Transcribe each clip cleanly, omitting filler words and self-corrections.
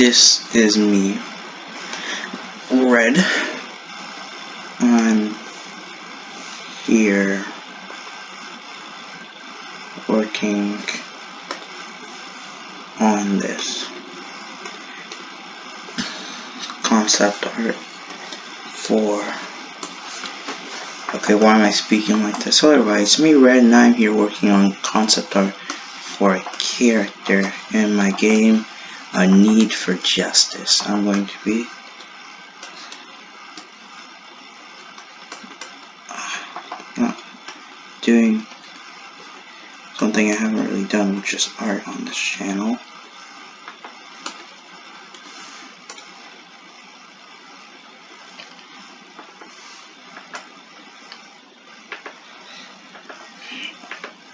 This is me, Red. I'm here working on this concept art for... Okay, why am I speaking like this? So anyway, it's me, Red, and I'm here working on concept art for a character in my game, A Need for Justice. I'm going to be doing something I haven't really done, which is art on this channel.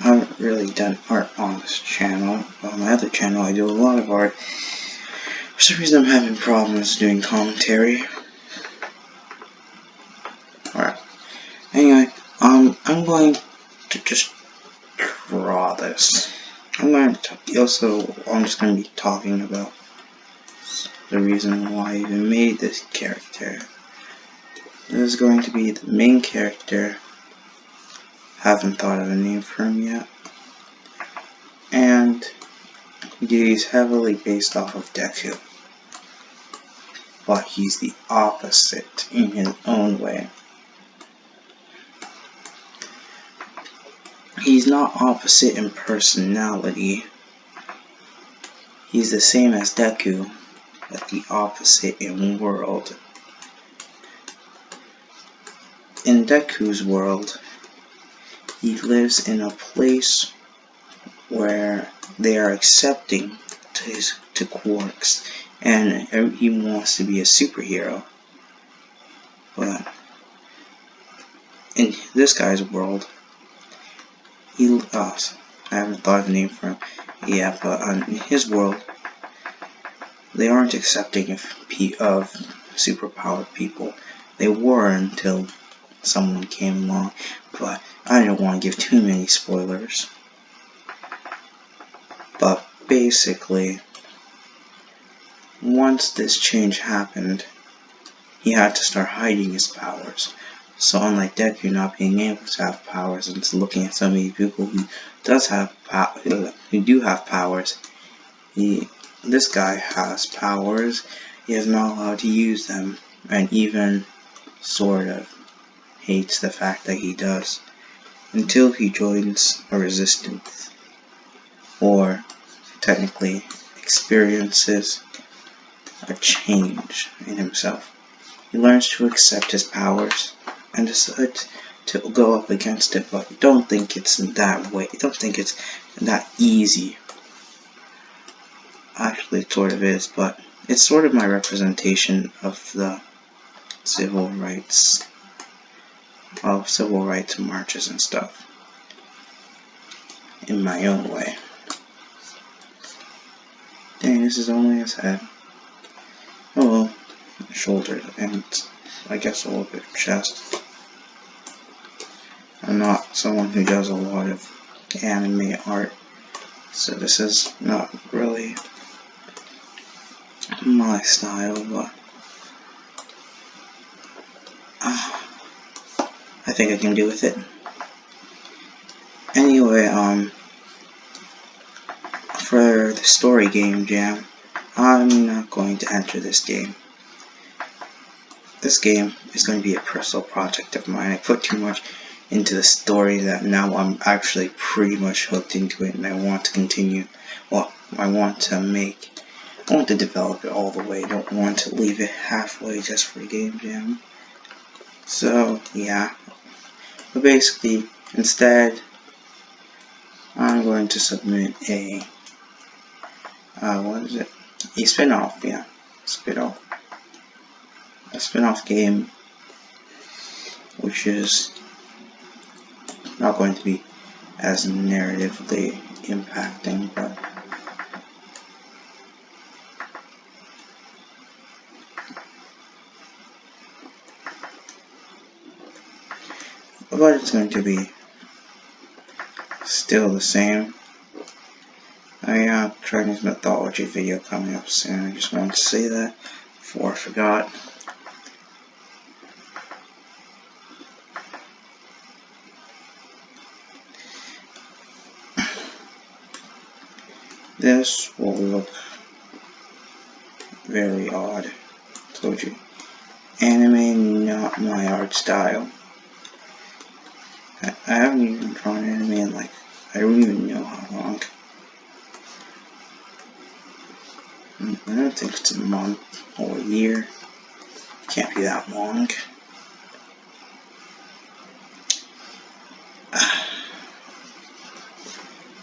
I haven't really done art on this channel. On my other channel, I do a lot of art. For some reason, I'm having problems doing commentary. Alright. Anyway, I'm going to just draw this. I'm just going to be talking about the reason why I even made this character. This is going to be the main character. Haven't thought of a name for him yet. And he's heavily based off of Deku. But he's the opposite in his own way. He's not opposite in personality. He's the same as Deku, but the opposite in world. In Deku's world, he lives in a place where they are accepting to quirks, and he wants to be a superhero. But in this guy's world, I haven't thought of a name for him. Yeah, but in his world, they aren't accepting of superpowered people. They were until someone came along, but I don't want to give too many spoilers. But basically, once this change happened, he had to start hiding his powers. So unlike Deku not being able to have powers and looking at so many people who do have powers, this guy has powers. He is not allowed to use them, and even sort of hates the fact that he does, until he joins a resistance, or technically experiences a change in himself. He learns to accept his powers and decide to go up against it, but don't think it's that way. Don't think it's that easy. Actually, it sort of is, but it's sort of my representation of the civil rights marches and stuff in my own way. Dang, this is only his head. Oh well, shoulders and I guess a little bit of chest. I'm not someone who does a lot of anime art, so this is not really my style, but I think I can do with it. Anyway, for the story game jam, I'm not going to enter this game. This game is going to be a personal project of mine. I put too much into the story that now I'm actually pretty much hooked into it, and I want to continue. Well, I want to develop it all the way. I don't want to leave it halfway just for a game jam. So yeah, but basically, instead, I'm going to submit a a spin-off, yeah, a spin-off game, which is not going to be as narratively impacting, but it's going to be still the same. I have a Chinese mythology video coming up soon. I just wanted to say that before I forgot. This will look very odd. Told you. Anime, not my art style. I haven't even drawn anime in like, I don't even know how long. I don't think it's a month or a year. Can't be that long.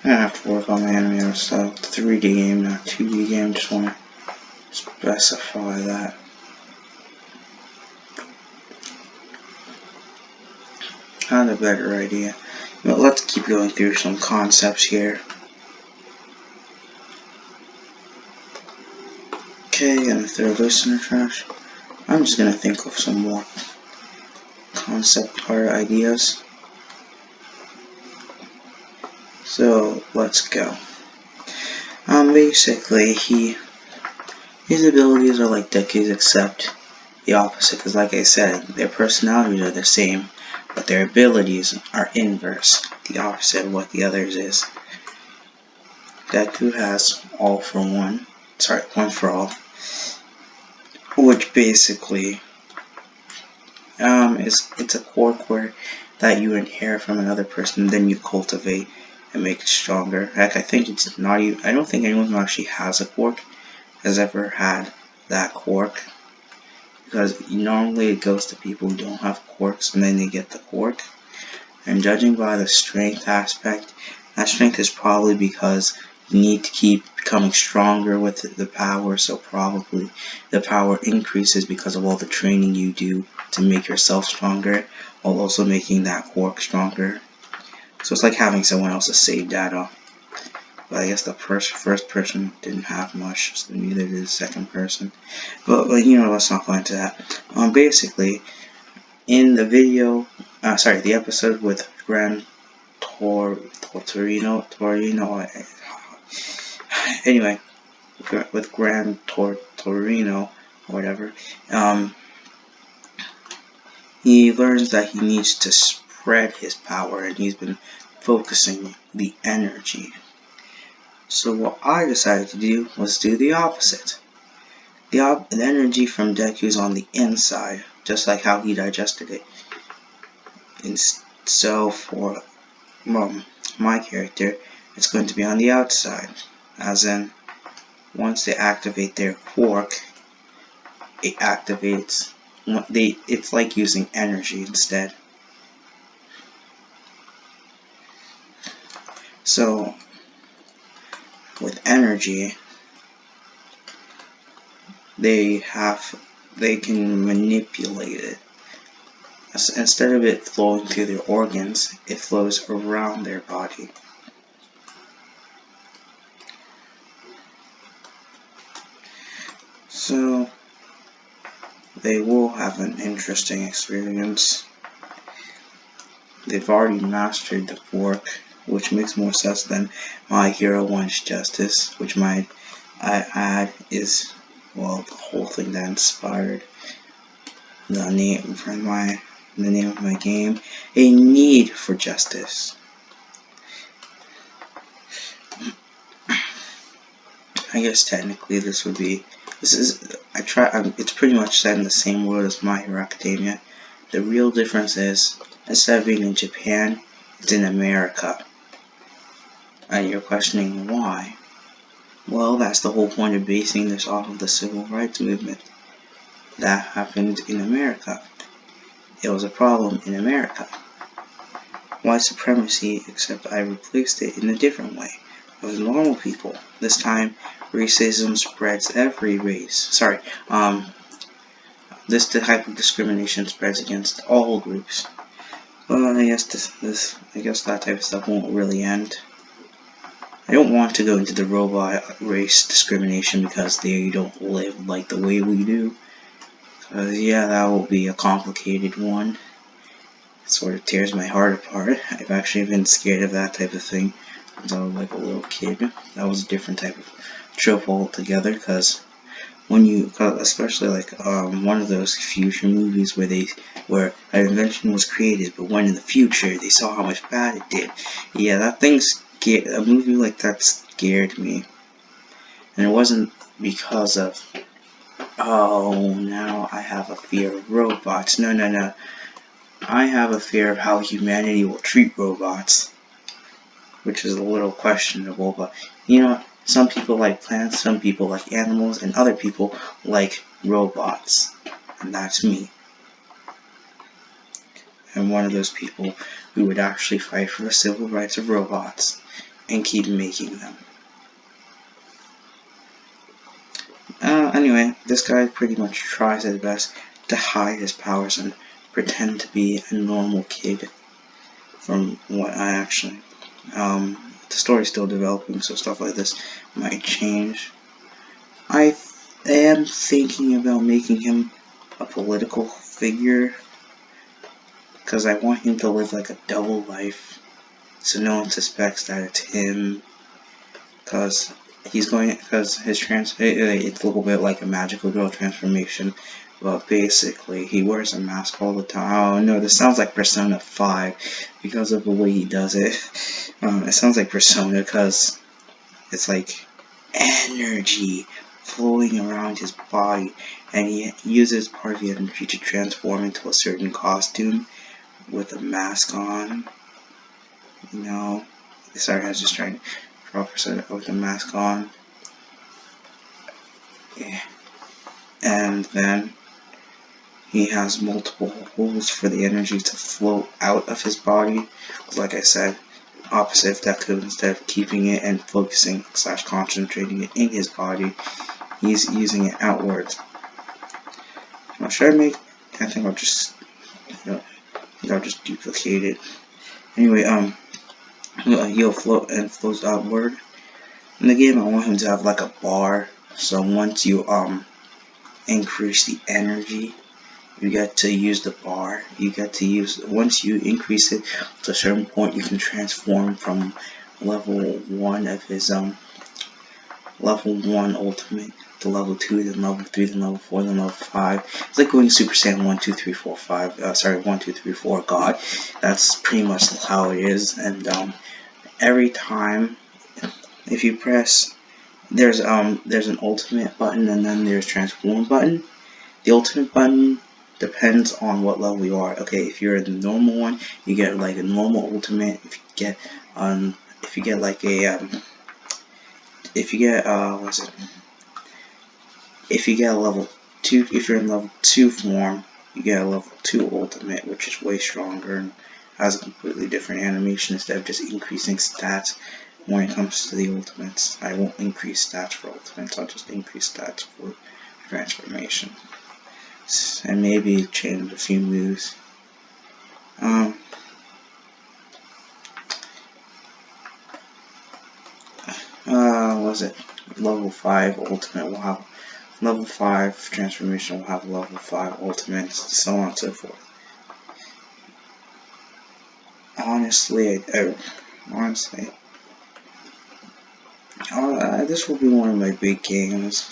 I have to work on my anime stuff. 3D game, not 2D game. Just want to specify that. I had a better idea. But let's keep going through some concepts here. Okay, gonna throw this in the trash. I'm just gonna think of some more concept art ideas. So let's go. Basically, his abilities are like Deku's, except the opposite. Because, like I said, their personalities are the same, but their abilities are inverse, the opposite of what the others is. Deku has all for one. Sorry, one for all, which basically it's a quirk that you inherit from another person, then you cultivate and make it stronger. Heck, I think it's not even. I don't think anyone who actually has a quirk has ever had that quirk, because normally it goes to people who don't have quirks and then they get the quirk. And judging by the strength aspect, that strength is probably because you need to keep becoming stronger with the power, so probably the power increases because of all the training you do to make yourself stronger, while also making that quirk stronger. So it's like having someone else's save data. But I guess the first person didn't have much, so neither did the second person. But you know, let's not go into that. Basically, in the video, the episode with Gran Torino. Anyway, with Gran Torino or whatever, he learns that he needs to spread his power, and he's been focusing the energy. So what I decided to do was do the opposite. The energy from Deku is on the inside, just like how he digested it. And so for my character, it's going to be on the outside, as in once they activate their quirk, it activates. It's like using energy instead. So with energy, they can manipulate it. Instead of it flowing through their organs, it flows around their body. So they will have an interesting experience. They've already mastered the quirk, which makes more sense than My Hero Wants Justice, which I add is, well, the whole thing that inspired the name of my game, A Need for Justice. I guess technically it's pretty much set in the same world as My Hero Academia. The real difference is, instead of being in Japan, it's in America. And you're questioning why? Well, that's the whole point of basing this off of the civil rights movement that happened in America. It was a problem in America. White supremacy, except I replaced it in a different way. With normal people. This time, racism spreads every race. This type of discrimination spreads against all groups. But I guess that type of stuff won't really end. I don't want to go into the robot race discrimination because they don't live like the way we do. Yeah, that will be a complicated one. It sort of tears my heart apart. I've actually been scared of that type of thing since I was like a little kid. That was a different type of trope altogether, because when you, especially like one of those future movies where an invention was created, but when in the future they saw how much bad it did. Yeah, that thing scared, a movie like that scared me, and it wasn't because of, oh, now I have a fear of robots. No, no, no. I have a fear of how humanity will treat robots, which is a little questionable, but you know, some people like plants, some people like animals, and other people like robots. And that's me. I'm one of those people who would actually fight for the civil rights of robots and keep making them. Anyway, this guy pretty much tries his best to hide his powers and pretend to be a normal kid from what I actually. The story's still developing, so stuff like this might change. I am thinking about making him a political figure, because I want him to live like a double life, so no one suspects that it's him. Because his it's a little bit like a magical girl transformation, but basically he wears a mask all the time. Oh no, this sounds like Persona 5 because of the way he does it. It sounds like Persona because it's like energy flowing around his body, and he uses part of the energy to transform into a certain costume with a mask on. You know, sorry, I was just trying to draw Persona with the mask on. Yeah. And then he has multiple holes for the energy to flow out of his body. Like I said, opposite of Deku, instead of keeping it and focusing / concentrating it in his body, he's using it outwards. Now, should I make? I think I'll just, I'll just duplicate it. Anyway, he'll float and flows outward. In the game, I want him to have like a bar. So once you increase the energy, you get to use the bar. Once you increase it to a certain point, you can transform from level 1 of his level 1 ultimate to level 2, then level 3, then level 4, then level 5. It's like going Super Saiyan 1, 2, 3, 4, 5. 1, 2, 3, 4 God. That's pretty much how it is. And every time, if you press, there's an ultimate button, and then there's transform button. The ultimate button depends on what level you are. Okay, if you're the normal one, you get like a normal ultimate. If you get like a level 2, if you're in level 2 form, you get a level 2 ultimate, which is way stronger and has a completely different animation instead of just increasing stats. When it comes to the ultimates, I won't increase stats for ultimates, I'll just increase stats for transformation. And maybe change a few moves. Was it level 5 ultimate will have level 5 transformation, will have level 5 ultimate, so on and so forth. Honestly, this will be one of my big games,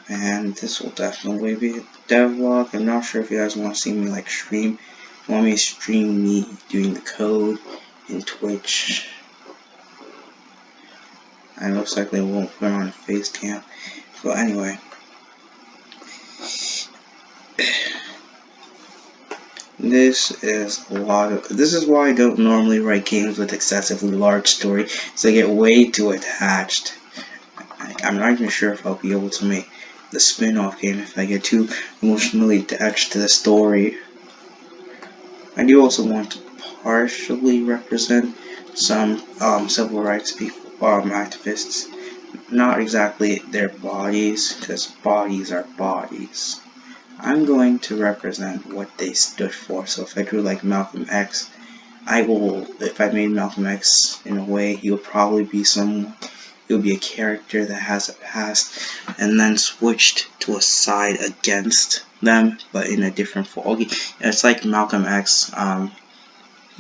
and this will definitely be a devlog. I'm not sure if you guys want to see me like stream. You want me to stream me doing the code in Twitch. I most likely won't put on a face cam. But anyway, this is why I don't normally write games with excessively large story, so I get way too attached. I'm not even sure if I'll be able to make the spin-off game if I get too emotionally attached to the story. I do also want to partially represent some civil rights people, activists. Not exactly their bodies, because bodies are bodies. I'm going to represent what they stood for. So if I drew like Malcolm X, if I made Malcolm X in a way, he'll probably be he'll be a character that has a past and then switched to a side against them, but in a different form. Okay, it's like Malcolm X,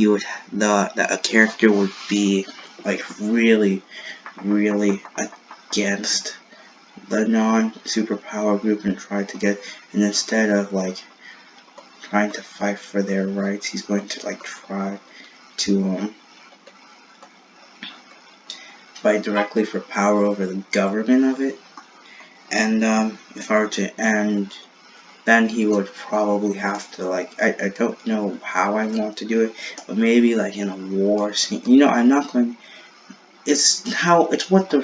a character would be like really against the non-superpower group and try to get, and instead of like trying to fight for their rights, he's going to like try to fight directly for power over the government of it. And if I were to end, then he would probably have to like, I don't know how I want to do it, but maybe like in a war scene. You know, I'm not going. It's what the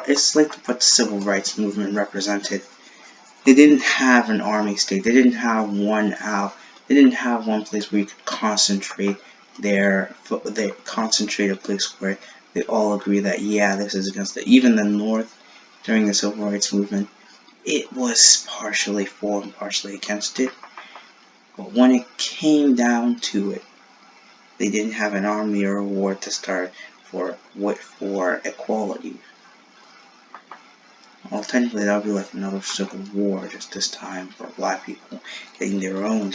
it's like what the civil rights movement represented. They didn't have an army state. They didn't have one out. They didn't have one place where you could concentrate they concentrate a place where they all agree that yeah, this is against it. Even the North during the civil rights movement, it was partially for and partially against it. But when it came down to it, they didn't have an army or a war to start for equality. Well, technically that would be like another civil war, just this time for black people getting their own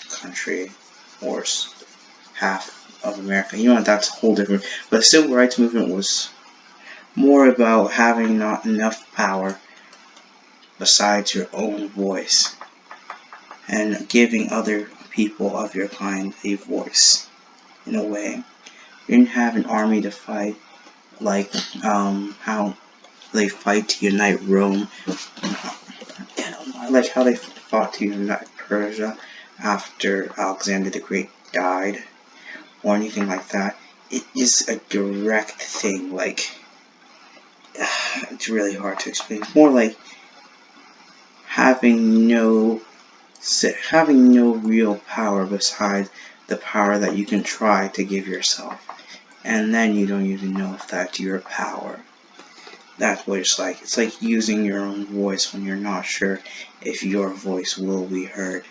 country, or half of America. You know, that's a whole different. But the civil rights movement was more about having not enough power besides your own voice, and giving other people of your kind a voice. In a way, you didn't have an army to fight like how they fight to unite Rome, like how they fought to unite Persia after Alexander the Great died, or anything like that. It is a direct thing. Like it's really hard to explain. It's more like having no real power besides the power that you can try to give yourself, and then you don't even know if that's your power. That's what it's like. It's like using your own voice when you're not sure if your voice will be heard.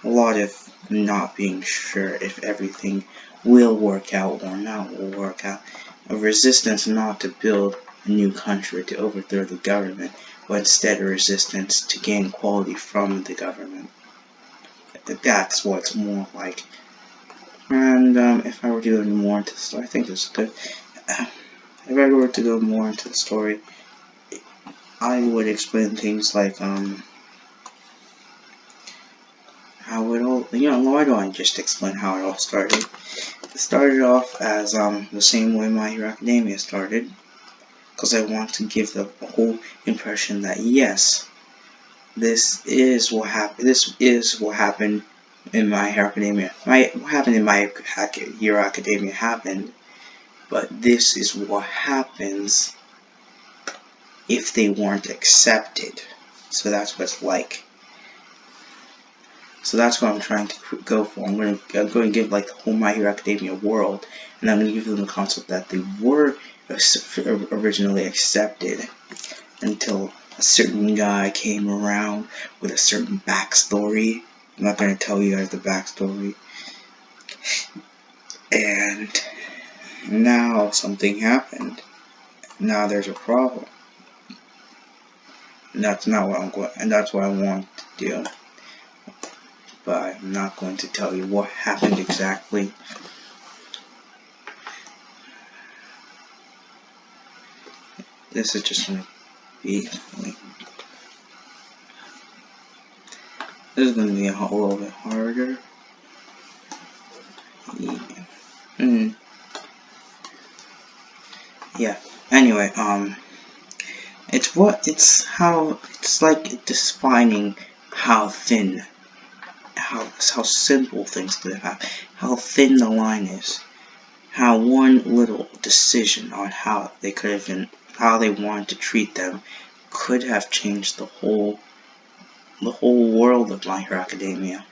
A lot of not being sure if everything will work out or not will work out. A resistance not to build a new country to overthrow the government, but instead a resistance to gain quality from the government. That's what it's more like. And if I were to go more into the story, I think this is good. If I were to go more into the story, I would explain things like how it all, why don't I just explain how it all started? It started off as the same way My Hero Academia started, because I want to give the whole impression that yes, this is what happened in My Hero Academia. What happened in My Hero Academia happened, but this is what happens if they weren't accepted. So that's what it's like. So that's what I'm trying to go for. I'm going to give like the whole My Hero Academia world, and I'm going to give them the concept that they were originally accepted until a certain guy came around with a certain backstory. I'm not going to tell you guys the backstory. And now something happened. Now there's a problem. And that's not what I'm going, and that's what I want to do. But I'm not going to tell you what happened exactly. This is just going to be, this is going to be a little bit harder. Yeah. Anyway, it's like defining how thin, how simple things could have, how thin the line is, how one little decision on how they could have been, how they wanted to treat them, could have changed the whole world of My Hero Academia.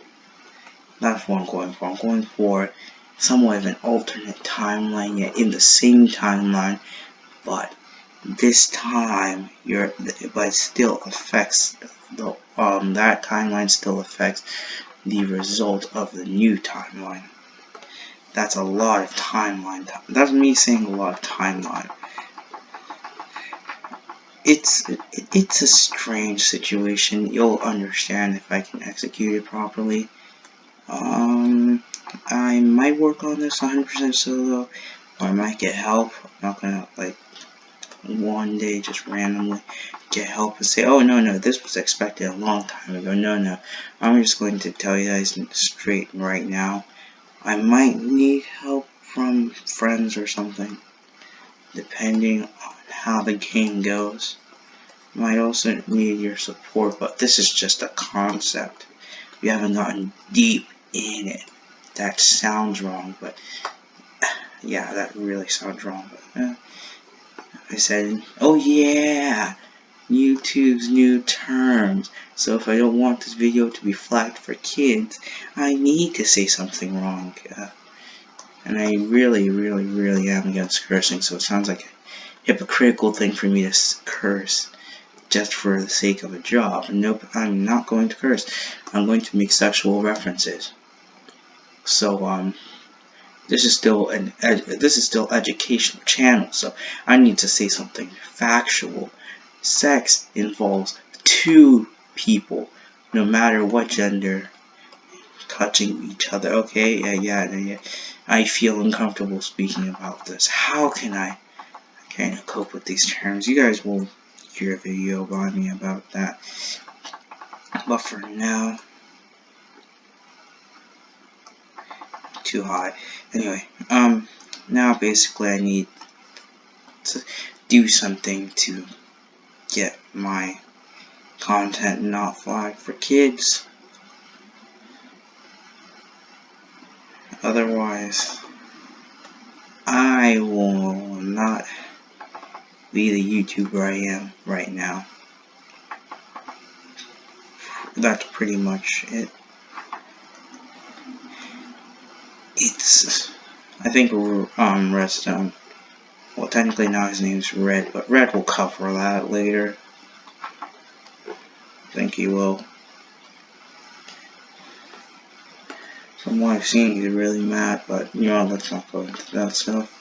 That's what I'm going for. I'm going for somewhat of an alternate timeline, yet in the same timeline, but this time but it still affects the that timeline still affects the result of the new timeline. That's a lot of timeline. That's me saying a lot of timeline. It's a strange situation. You'll understand if I can execute it properly. I might work on this 100% solo, or I might get help. I'm not gonna like one day just randomly get help and say, oh no, this was expected a long time ago. No, I'm just going to tell you guys straight right now. I might need help from friends or something, depending on how the game goes. Might also need your support, but this is just a concept. We haven't gotten deep in it. That sounds wrong, but yeah, that really sounds wrong. But I said, oh yeah, YouTube's new terms. So if I don't want this video to be flagged for kids, I need to say something wrong. And I really am against cursing, so it sounds like a hypocritical thing for me to curse just for the sake of a job. Nope, I'm not going to curse. I'm going to make sexual references. So this is still educational channel, so I need to say something factual. Sex involves two people, no matter what gender, touching each other. Okay, yeah. I feel uncomfortable speaking about this. How can I kind of cope with these terms? You guys will hear a video by me about that. But for now, too high. Anyway, now basically I need to do something to get my content not flagged for kids. Otherwise, I will not be the YouTuber I am right now. That's pretty much it. I think Redstone. Well, technically now his name's Red, but Red will cover that later. I think he will. From what I've seen, he's really mad, but you know, let's not go into that stuff.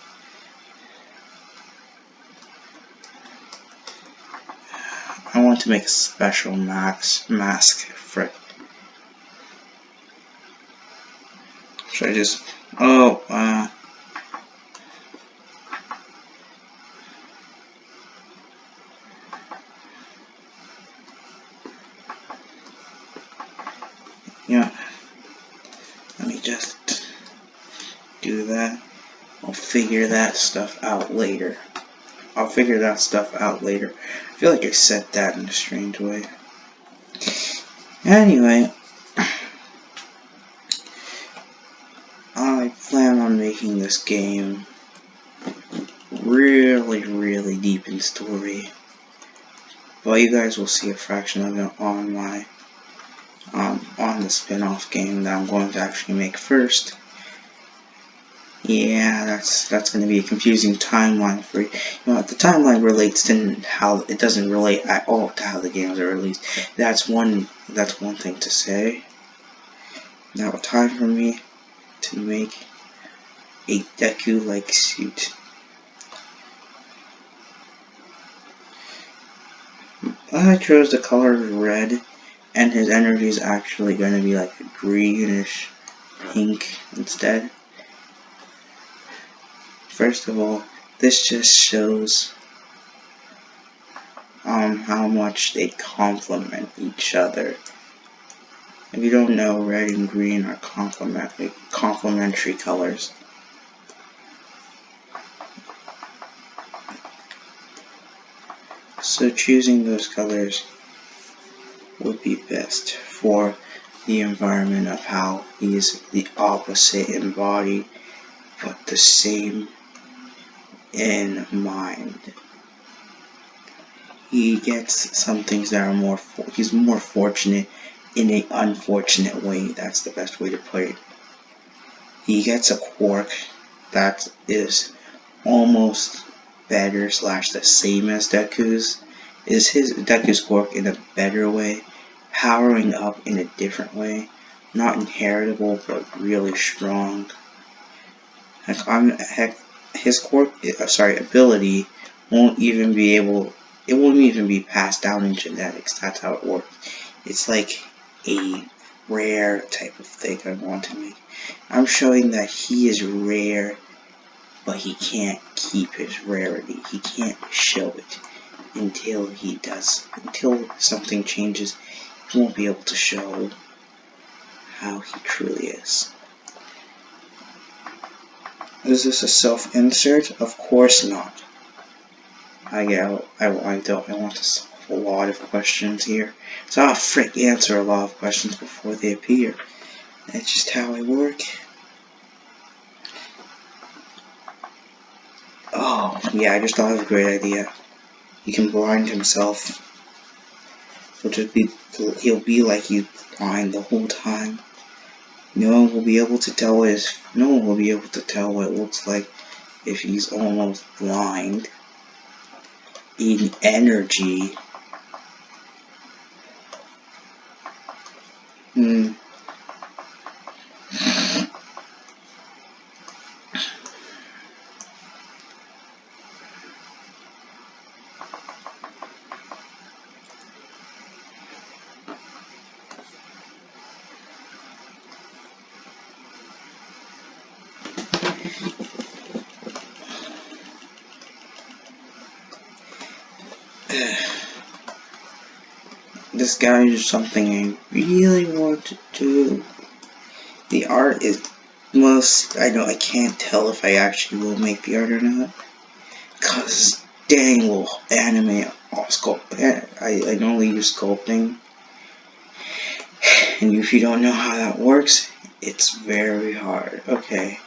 I want to make a special mask for it. Should I just... Oh, yeah. Let me just do that. I'll figure that stuff out later. I feel like I said that in a strange way. Anyway, I plan on making this game really deep in story. But you guys will see a fraction of it on my on the spin-off game that I'm going to actually make first. Yeah, that's going to be a confusing timeline for you. You know, the timeline relates to how it doesn't relate at all to how the games are released. That's one thing to say. Now, time for me to make a Deku-like suit. I chose the color red, and his energy is actually going to be like a greenish pink instead. First of all, this just shows how much they complement each other. If you don't know, red and green are complementary colors. So choosing those colors would be best for the environment of how he is the opposite in body, but the same in mind. He gets some things that are he's more fortunate in an unfortunate way. That's the best way to put it. He gets a quirk that is almost better / the same as Deku's. Deku's quirk in a better way, powering up in a different way, not inheritable but really strong. His quirk, ability won't even be passed down in genetics. That's how it works. It's like a rare type of thing I want to make. I'm showing that he is rare, but he can't keep his rarity. He can't show it until he does. Until something changes, he won't be able to show how he truly is. Is this a self-insert? Of course not. I want to solve a lot of questions here. So I'll answer a lot of questions before they appear. That's just how I work. Oh, yeah, I just thought of a great idea. He can blind himself. He'll be like he's blind the whole time. No one will be able to tell what it looks like if he's almost blind. In energy. This guy is something I really want to do. The art is I can't tell if I actually will make the art or not. Cause dang will animate all sculpt. I normally use sculpting. And if you don't know how that works, it's very hard. Okay.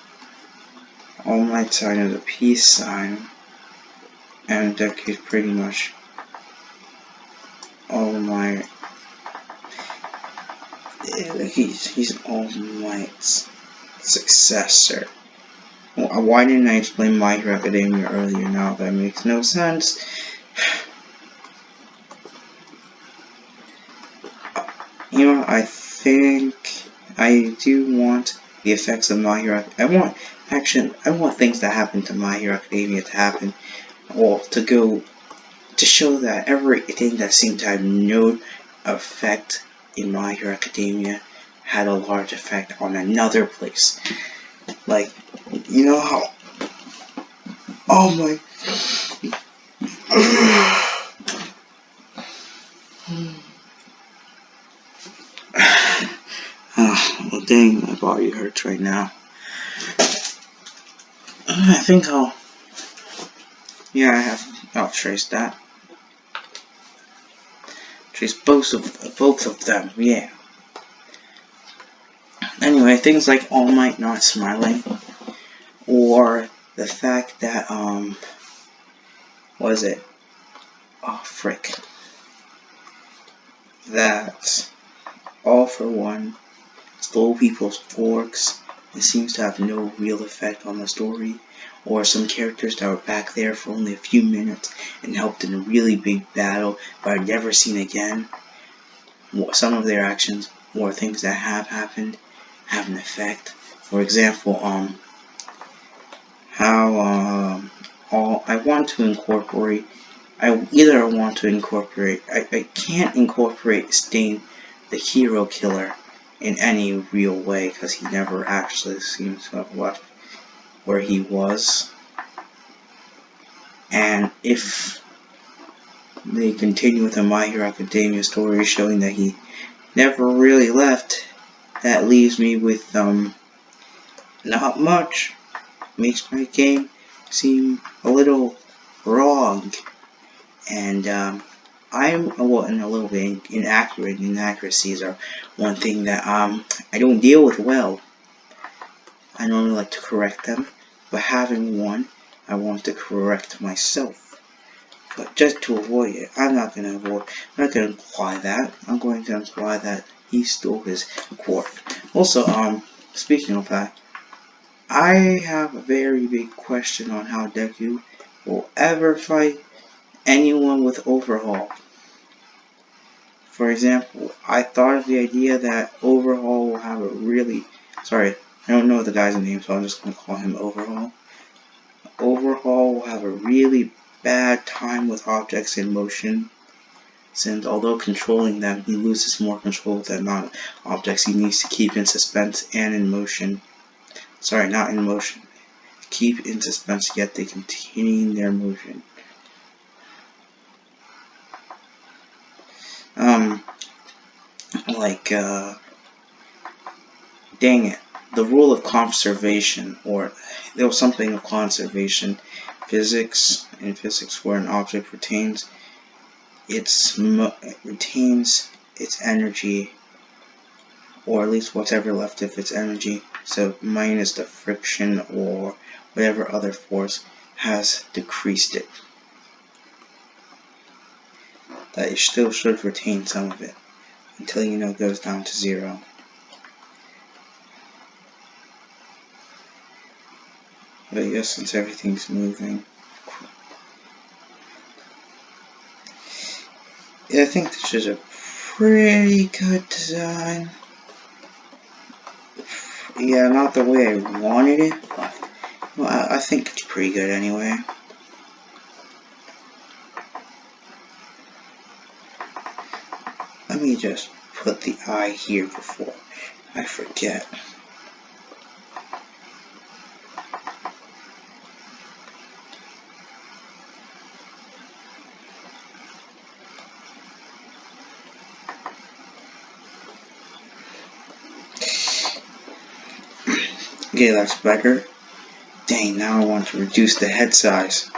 All Might sign is a peace sign. And that is pretty much All Might. He's All Might's successor. Well, why didn't I explain My Hero Academia earlier? Now that makes no sense. You know, I think I do want the effects of My Hero. I want things that happen to My Hero Academia to happen, or to show that everything that seemed to have no effect in My Hero Academia had a large effect on another place. Like, you know how? Oh my. Well, dang, my body hurts right now. I think I'll trace that. Trace both of them, yeah. Anyway, things like All Might not smiling, or the fact that, what is it? Oh, frick. That All for One stole people's forks. It seems to have no real effect on the story, or some characters that were back there for only a few minutes and helped in a really big battle but are never seen again. Some of their actions or things that have happened have an effect. For example, I want to incorporate. I can't incorporate Stain, the hero killer, in any real way because he never actually seems to have left where he was. And if they continue with the My Hero Academia story showing that he never really left, that leaves me with not much. Makes my game seem a little wrong, and I'm a little bit inaccurate. Inaccuracies are one thing that I don't deal with well. I normally like to correct them, but having one, I want to correct myself. But just to avoid it, I'm not going to imply that. I'm going to imply that he stole his quirk. Also, speaking of that, I have a very big question on how Deku will ever fight anyone with Overhaul. For example, I thought of the idea that Overhaul will have a really... Sorry, I don't know the guy's name, so I'm just going to call him Overhaul. Overhaul will have a really bad time with objects in motion. since although controlling them, he loses more control with the amount of objects he needs to keep in suspense and in motion. Sorry, not in motion. Keep in suspense, yet they continue their motion. Dang it. The rule of conservation, or there was something of conservation, in physics, where an object retains its energy, or at least whatever left of its energy, so minus the friction or whatever other force has decreased it. That it still should retain some of it until it goes down to 0. But yes, since everything's moving, yeah, I think this is a pretty good design. Yeah, not the way I wanted it, but well, I think it's pretty good anyway. Let me just put the eye here before I forget. Okay, that's better. Dang, now I want to reduce the head size.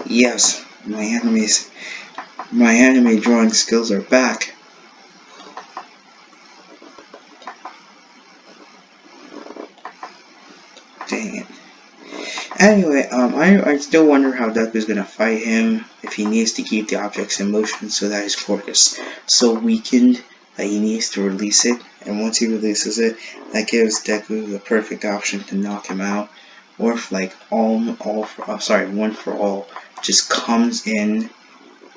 Yes, my anime drawing skills are back. Dang it. Anyway, I still wonder how Deku is gonna fight him if he needs to keep the objects in motion so that his quirk is so weakened that he needs to release it, and once he releases it, that gives Deku the perfect option to knock him out, or if like one for all just comes in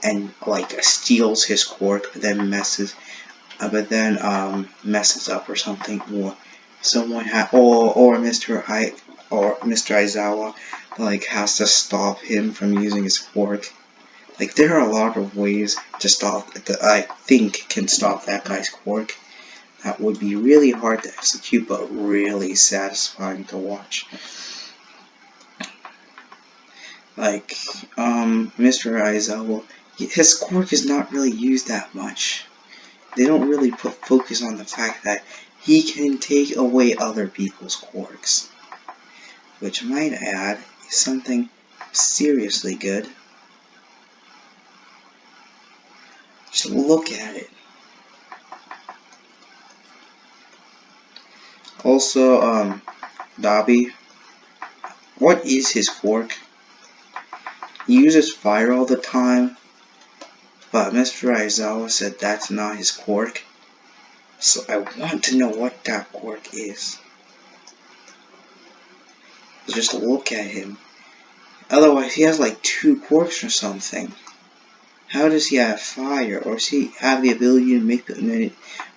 and like steals his quirk, but then messes up or something, or someone or Mr. Aizawa like has to stop him from using his quirk. Like there are a lot of ways to stop that I think can stop that guy's quirk. That would be really hard to execute, but really satisfying to watch. Like Mr. Aizawa, his quirk is not really used that much. They don't really put focus on the fact that he can take away other people's quirks, which might add is something seriously good. Just look at it. Also, Dabi, what is his quirk? He uses fire all the time, but Mr. Aizawa said that's not his quirk. So I want to know what that quirk is. Just look at him. Otherwise, he has like 2 quirks or something. How does he have fire? Or does he have the ability to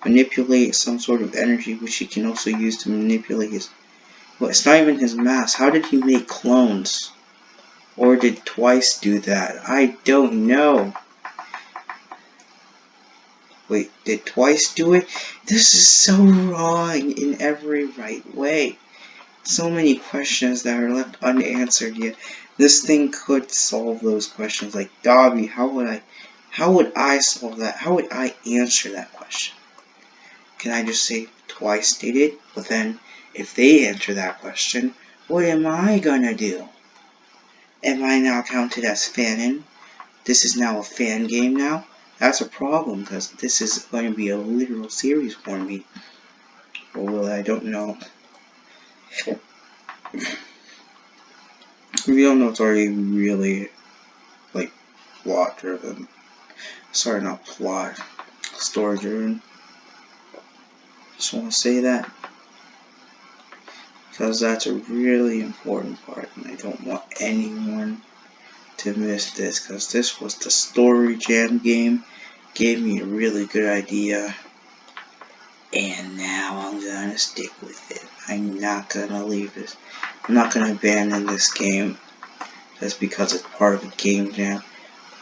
manipulate some sort of energy which he can also use to manipulate his... Well, it's not even his mask. How did he make clones? Or did Twice do that? I don't know. Wait, did Twice do it? This is so wrong in every right way. So many questions that are left unanswered yet. This thing could solve those questions. Like, Dobby, how would I solve that? How would I answer that question? Can I just say Twice did it? But then, if they answer that question, what am I gonna do? Am I now counted as fanin? This is now a fan game now? That's a problem, because this is going to be a literal series for me. Or will I don't know. We all know it's already really, like, plot driven. Sorry, not plot. Story driven. Just want to say that. Because that's a really important part, and I don't want anyone to miss this, because this was the Story Jam game. Gave me a really good idea. And now I'm gonna stick with it. I'm not gonna leave this. I'm not gonna abandon this game That's because it's part of a game jam,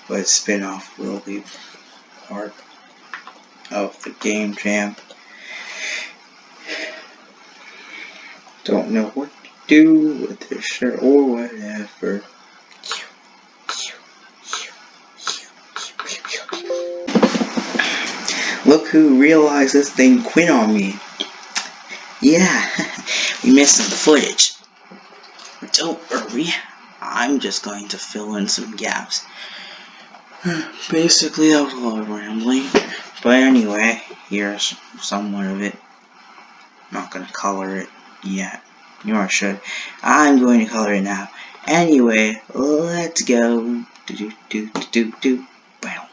but its spin-off will be part of the game jam. Don't know what to do with this shirt or whatever. Look who realized this thing quit on me. Yeah, we missed some footage. Don't worry, I'm just going to fill in some gaps. Basically, that was a lot of rambling. But anyway, here's somewhat of it. I'm not going to color it yet. Nor I should. I'm going to color it now. Anyway, let's go. Bam.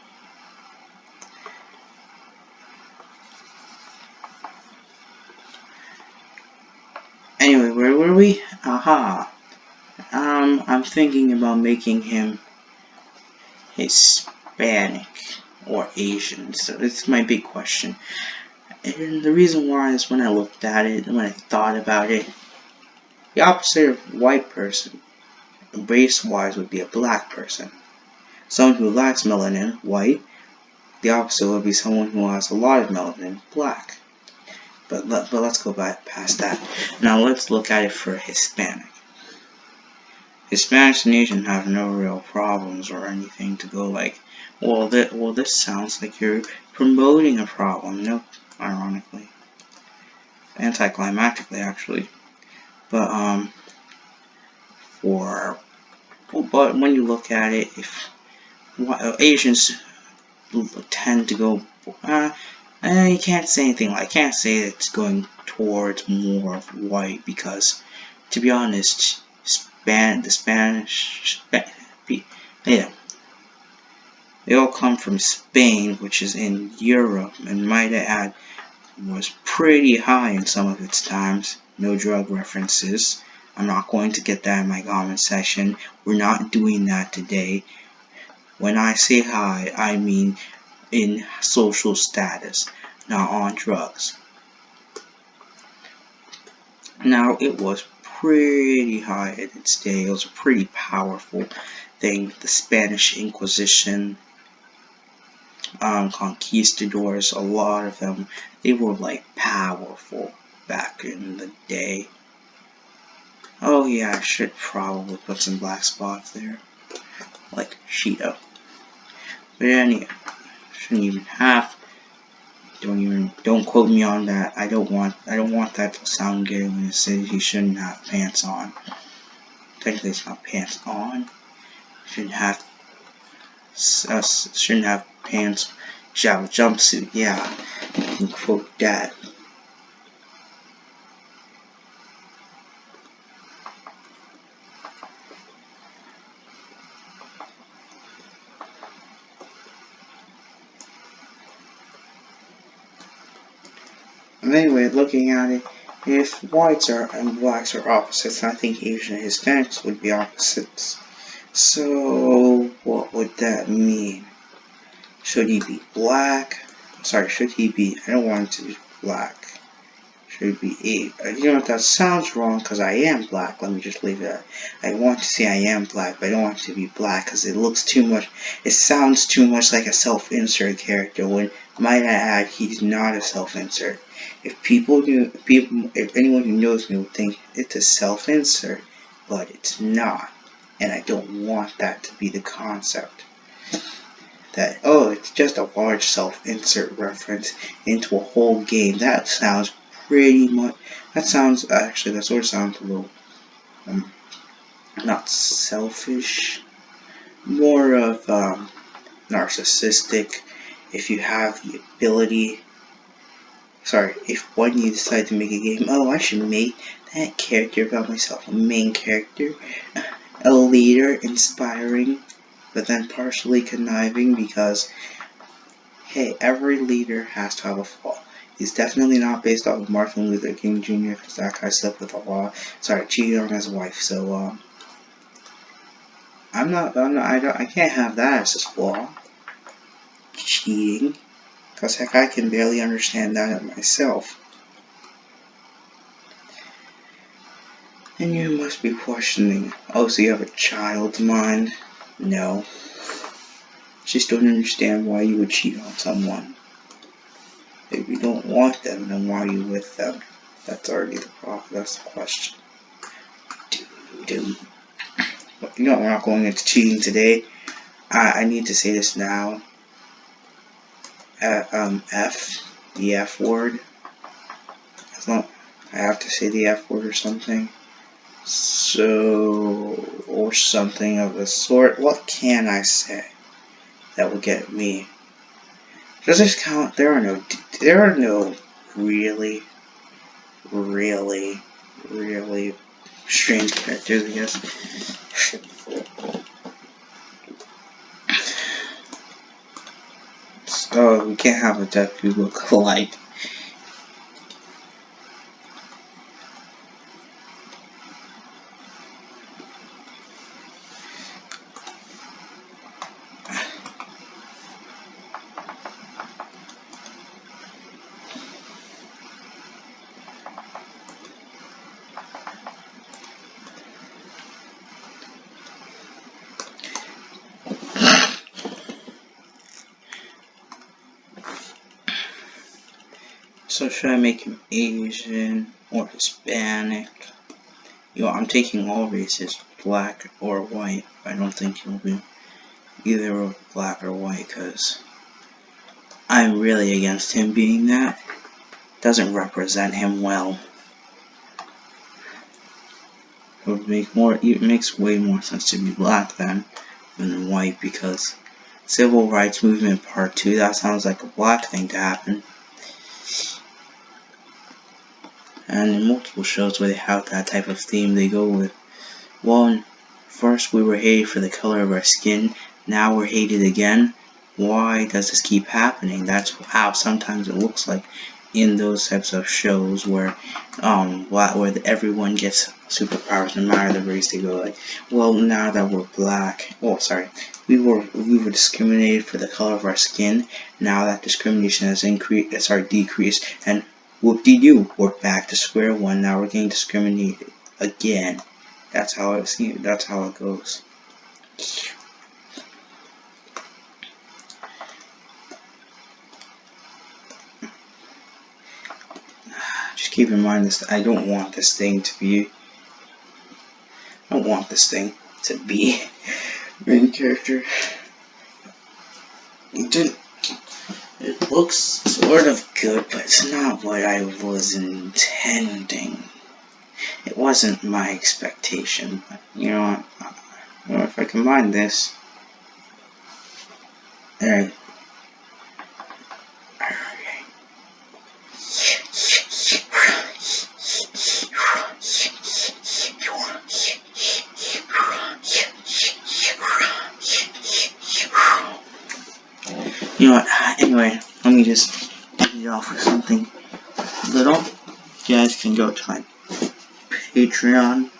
Anyway, where were we? Aha. I'm thinking about making him Hispanic or Asian. So it's my big question. And the reason why is when I looked at it, when I thought about it, the opposite of white person, race-wise, would be a black person. Someone who lacks melanin, white. The opposite would be someone who has a lot of melanin, black. But let's go back past that. Now let's look at it for Hispanic. Hispanics and Asians have no real problems or anything to go like, well, this sounds like you're promoting a problem. Nope, ironically. Anticlimactically, actually. But, but when you look at it, if Asians tend to go, you can't say anything like, can't say it's going towards more of white because, to be honest, the Spanish, yeah, they all come from Spain, which is in Europe, and might I add, was pretty high in some of its times. No drug references. I'm not going to get that in my comment section. We're not doing that today. When I say high, I mean in social status, not on drugs. Now, it was pretty high in its day. It was a pretty powerful thing. The Spanish Inquisition, conquistadors, a lot of them, they were like powerful back in the day. Oh yeah, I should probably put some black spots there, like Cheeto. But anyway, shouldn't even have. Don't quote me on that. I don't want that to sound gay when it says he shouldn't have pants on. Technically, it's not pants on. Shouldn't have pants. Should have a jumpsuit. Yeah, I can quote that. Anyway, looking at it, if whites and blacks are opposites, I think Asian and Hispanics would be opposites. So, what would that mean? Should he be black? Sorry, should he be, I don't want him to be black. Should he be you know what, that sounds wrong because I am black. Let me just leave it at, I want to say I am black, but I don't want it to be black because it looks too much, it sounds too much like a self-insert character when, might I add, he's not a self-insert. If if anyone who knows me would think it's a self-insert, but it's not. And I don't want that to be the concept. That, oh, it's just a large self-insert reference into a whole game. That sounds pretty much, that sort of sounds a little, not selfish, more of, narcissistic. If you have the ability, if when you decide to make a game, oh, I should make that character about myself, a main character, a leader, inspiring, but then partially conniving because, hey, every leader has to have a flaw. He's definitely not based off of Martin Luther King Jr. because that guy slept with a law. Cheated on his wife. So, I can't have that as his flaw. Cheating. Because heck, I can barely understand that myself. And you must be questioning, oh, so you have a child's mind? No. Just don't understand why you would cheat on someone. If you don't want them, then why are you with them? That's already the problem. That's the question. Dude. But you know, we're not going into cheating today. I need to say this now. The F word. As long, I have to say the F word or something. So, or something of the sort. What can I say that will get me? Does this count? There are no really strange characters, I guess. So we can't have a deaf who look alike. So should I make him Asian or Hispanic? You know, I'm taking all races, black or white. I don't think he'll be either black or white, because I'm really against him being that. Doesn't represent him well. It makes way more sense to be black than white, because Civil Rights Movement Part 2, that sounds like a black thing to happen. And in multiple shows where they have that type of theme, they go with, well, first we were hated for the color of our skin, now we're hated again. Why does this keep happening? That's how sometimes it looks like in those types of shows where everyone gets superpowers no matter the race. They go like, well, now that we're black, we were discriminated for the color of our skin. Now that discrimination has decreased, and whoop-de-doo, we're back to square one. Now we're getting discriminated again. That's how it seems. That's how it goes. Just keep in mind this. I don't want this thing to be main character. It looks sort of good, but it's not what I was intending. It wasn't my expectation, but you know what? If I combine this, alright. You know what? Anyway, let me just end it off with something little. You guys can go to my Patreon.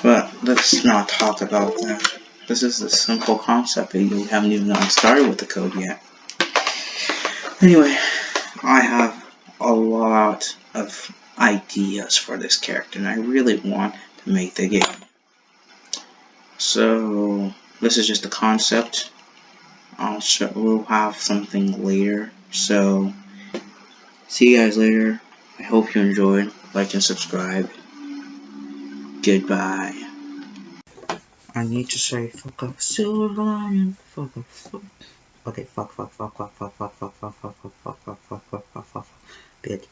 But let's not talk about that. This is a simple concept, and you haven't even gotten started with the code yet. Anyway, I have a lot of ideas for this character, and I really want to make the game. So this is just a concept. We'll have something later. So see you guys later. I hope you enjoyed. Like and subscribe. Goodbye. I need to say fuck off, silver lion, fuck off. Okay, fuck, bitch.